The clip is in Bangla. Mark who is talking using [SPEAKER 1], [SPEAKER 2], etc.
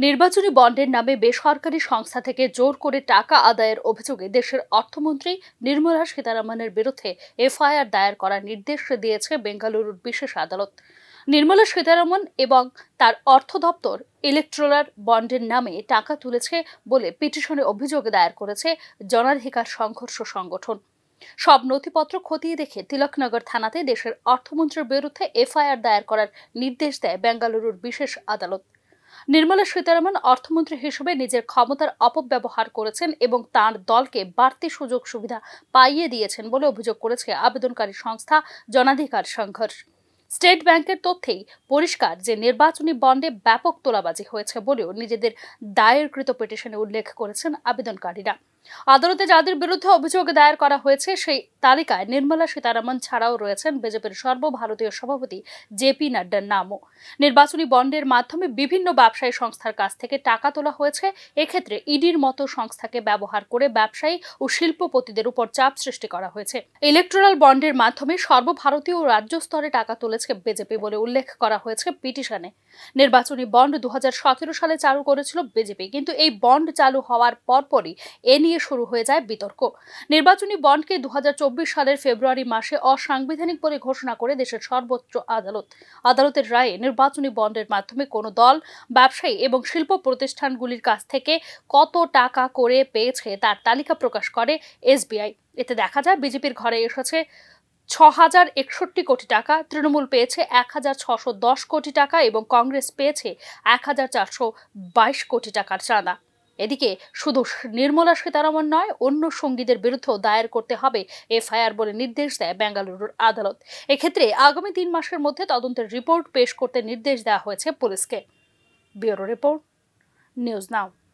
[SPEAKER 1] নির্বাচনী বন্ডের নামে বেসরকারি সংস্থা থেকে জোর করে টাকা আদায়ের অভিযোগে দেশের অর্থমন্ত্রী নির্মলা সীতারামনের বিরুদ্ধে এফআইআর দায়ের করার নির্দেশ দিয়েছে বেঙ্গালুরুর বিশেষ আদালত। নির্মলা সীতারামন এবং তার অর্থ দপ্তর ইলেকট্রাল বন্ডের নামে টাকা তুলেছে বলে পিটিশনে অভিযোগ দায়ের করেছে জনাধিকার সংঘর্ষ সংগঠন। সব নথিপত্র খতিয়ে দেখে তিলকনগর থানাতে দেশের অর্থমন্ত্রীর বিরুদ্ধে এফআইআর দায়ের করার নির্দেশ দেয় বেঙ্গালুরুর বিশেষ আদালত। নির্মলা সীতারামন অর্থমন্ত্রী হিসেবে নিজের ক্ষমতার অপব্যবহার করেছেন এবং তাঁর দলকে বাড়তি সুযোগ সুবিধা পাইয়ে দিয়েছেন বলে অভিযোগ করেছে আবেদনকারী সংস্থা জনাধিকার সংঘর্ষ। স্টেট ব্যাংকের তথ্যেই পরিষ্কার যে নির্বাচনী বন্ডে ব্যাপক তোলাবাজি হয়েছে বলেও নিজেদের দায়েরকৃত পিটিশনে উল্লেখ করেছেন আবেদনকারীরা। আদালতে যাদের বিরুদ্ধে অভিযোগ দায়ের করা হয়েছে সেই তালিকায় নির্মলা সীতারামন ছাড়াও রয়েছেন বিজেপির সর্বভারতীয় সভাপতি জেপি নাড্ডার নামও। নির্বাচনী বন্ডের মাধ্যমে বিভিন্ন ব্যবসায়ী সংস্থার কাছ থেকে টাকা তোলা হয়েছে। এক্ষেত্রে ইডির মতো সংস্থাকে ব্যবহার করে ব্যবসায়ী ও শিল্পপতিদের উপর চাপ সৃষ্টি করা হয়েছে। ইলেকট্রাল বন্ডের মাধ্যমে সর্বভারতীয় ও রাজ্য স্তরে টাকা তুলেছে বিজেপি বলে উল্লেখ করা হয়েছে পিটিশনে। নির্বাচনী বন্ড 2017 সালে চালু করেছিল বিজেপি, কিন্তু এই বন্ড চালু হওয়ার পরপরই এ নিয়ে শুরু হয়ে যায় বিতর্ক। নির্বাচনী বন্ডকে 2024 সালের ফেব্রুয়ারি মাসে অসাংবিধানিক বলে ঘোষণা করে দেশের সর্বোচ্চ আদালত। আদালতের রায়ে নির্বাচনী বন্ডের মাধ্যমে কোনো দল, ব্যবসায়ী এবং শিল্প প্রতিষ্ঠানগুলির কাছ থেকে কত টাকা করে পেয়েছে তার তালিকা প্রকাশ করে এসবিআই। এতে দেখা যায় বিজেপির ঘরে এসেছে 6,061 কোটি টাকা, তৃণমূল পেয়েছে 1,610 কোটি টাকা এবং কংগ্রেস পেয়েছে 1,422 কোটি টাকার চাঁদা। এদিকে শুধু নির্মলা সীতারামন নয়, অন্য সঙ্গীদের বিরুদ্ধেও দায়ের করতে হবে এফআইআর বলে নির্দেশ দেয় বেঙ্গালুরুর আদালত। এক্ষেত্রে আগামী 3 মাসের মধ্যে তদন্তের রিপোর্ট পেশ করতে নির্দেশ দেওয়া হয়েছে পুলিশকে। Bureau report, news now.